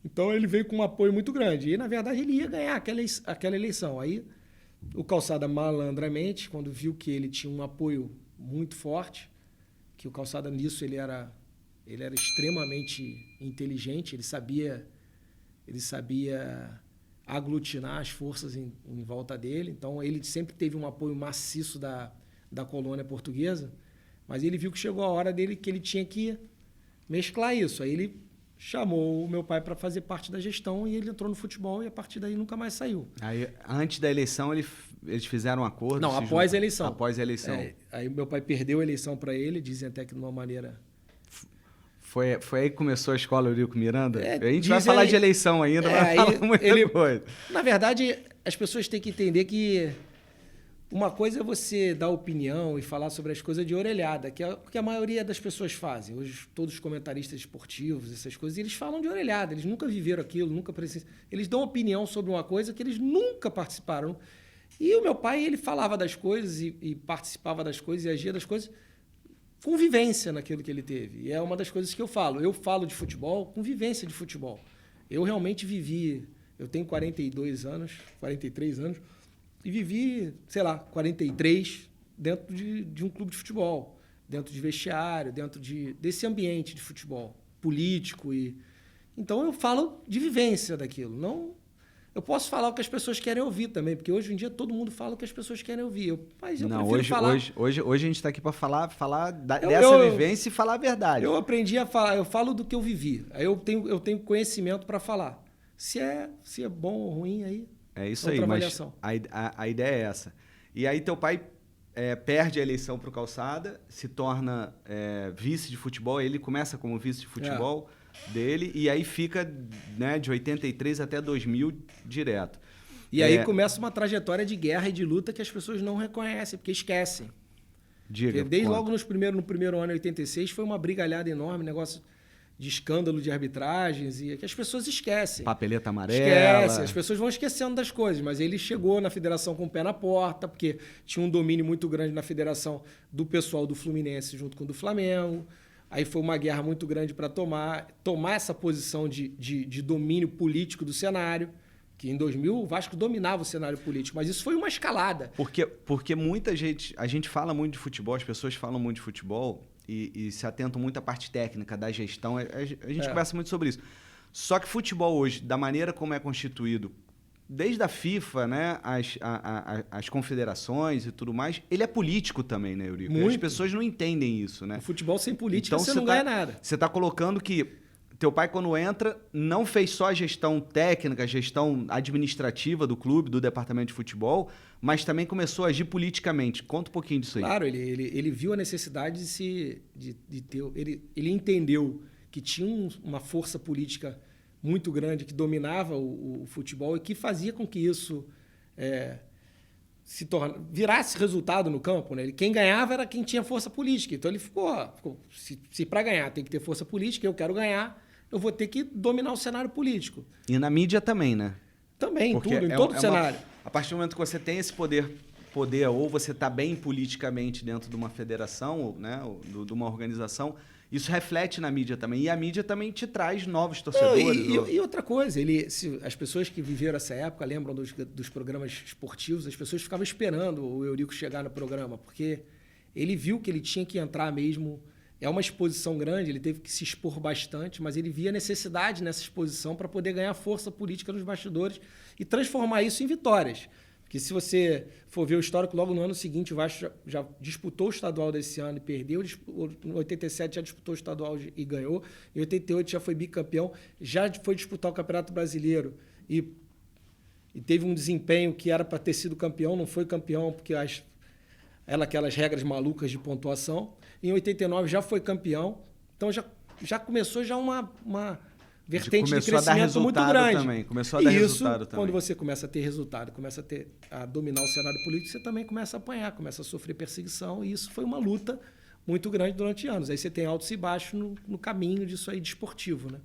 Então ele veio com um apoio muito grande. E, na verdade, ele ia ganhar aquela eleição. Aí o Calçada, malandramente, quando viu que ele tinha um apoio muito forte, que o Calçada nisso ele era extremamente inteligente, ele sabia aglutinar as forças em volta dele. Então ele sempre teve um apoio maciço da colônia portuguesa, mas ele viu que chegou a hora dele que ele tinha que mesclar isso. Aí ele chamou o meu pai para fazer parte da gestão e ele entrou no futebol e a partir daí nunca mais saiu. Aí, antes da eleição, eles fizeram um acordo? Não, após a eleição. Após a eleição. Aí meu pai perdeu a eleição para ele, dizem até que de uma maneira... Foi aí que começou a escola Eurico Miranda? A gente vai dizem falar de eleição ainda, vai falar muita coisa. Na verdade, as pessoas têm que entender que uma coisa é você dar opinião e falar sobre as coisas de orelhada, que é o que a maioria das pessoas fazem. Hoje, todos os comentaristas esportivos, essas coisas, eles falam de orelhada. Eles nunca viveram aquilo, nunca precisam. Eles dão opinião sobre uma coisa que eles nunca participaram. E o meu pai, ele falava das coisas e participava das coisas e agia das coisas com vivência naquilo que ele teve. E é uma das coisas que eu falo. Eu falo de futebol com vivência de futebol. Eu realmente vivi... Eu tenho 42 anos, 43 anos... E vivi, sei lá, 43 dentro de um clube de futebol, dentro de vestiário, dentro desse ambiente de futebol político. Então eu falo de vivência daquilo. Não, eu posso falar o que as pessoas querem ouvir também, porque hoje em dia todo mundo fala o que as pessoas querem ouvir. Mas eu prefiro falar... Hoje a gente está aqui para falar dessa vivência e falar a verdade. Eu aprendi a falar, eu falo do que eu vivi. Aí eu tenho conhecimento para falar. Se é bom ou ruim, aí... É isso aí, mas a ideia é essa. E aí teu pai perde a eleição para o Calçada, se torna vice de futebol, ele começa como vice de futebol dele, e aí fica, né, de 83 até 2000 direto. E aí começa uma trajetória de guerra e de luta que as pessoas não reconhecem, porque esquecem. Diga, desde logo no primeiro ano, em 86, foi uma brigalhada enorme, negócio... de escândalo de arbitragens, e que as pessoas esquecem. Papeleta amarela. Esquecem, as pessoas vão esquecendo das coisas, mas ele chegou na federação com o pé na porta, porque tinha um domínio muito grande na federação do pessoal do Fluminense junto com o do Flamengo. Aí foi uma guerra muito grande para tomar essa posição de domínio político do cenário, que em 2000 o Vasco dominava o cenário político, mas isso foi uma escalada. Porque muita gente... A gente fala muito de futebol, as pessoas falam muito de futebol... E se atentam muito à parte técnica da gestão. A gente conversa muito sobre isso. Só que futebol hoje, da maneira como é constituído, desde a FIFA, né, as confederações e tudo mais, ele é político também, né, Eurico? As pessoas não entendem isso, né? O futebol sem política então, você não ganha nada. Você está colocando que teu pai, quando entra, não fez só a gestão técnica, a gestão administrativa do clube, do departamento de futebol, mas também começou a agir politicamente. Conta um pouquinho disso aí. Claro, ele viu a necessidade de ter... Ele entendeu que tinha uma força política muito grande que dominava o futebol e que fazia com que isso virasse resultado no campo, né? Quem ganhava era quem tinha força política. Então ele ficou se para ganhar tem que ter força política, eu quero ganhar, eu vou ter que dominar o cenário político. E na mídia também, né? Também, em todo o cenário. A partir do momento que você tem esse poder ou você está bem politicamente dentro de uma federação, né, de uma organização, isso reflete na mídia também. E a mídia também te traz novos torcedores. E outra coisa, as pessoas que viveram essa época lembram dos programas esportivos, as pessoas ficavam esperando o Eurico chegar no programa, porque ele viu que ele tinha que entrar mesmo. É uma exposição grande, ele teve que se expor bastante, mas ele via necessidade nessa exposição para poder ganhar força política nos bastidores e transformar isso em vitórias. Porque se você for ver o histórico, logo no ano seguinte o Vasco já disputou o estadual desse ano e perdeu. Em 87 já disputou o estadual e ganhou. Em 88 já foi bicampeão, já foi disputar o Campeonato Brasileiro e teve um desempenho que era para ter sido campeão, não foi campeão porque aquelas regras malucas de pontuação. Em 89 já foi campeão, então já começou uma vertente de crescimento muito grande. Também. Começou a dar resultado também. Quando você começa a ter resultado, começa a dominar o cenário político, você também começa a apanhar, começa a sofrer perseguição, e isso foi uma luta muito grande durante anos. Aí você tem altos e baixos no caminho disso aí desportivo, né?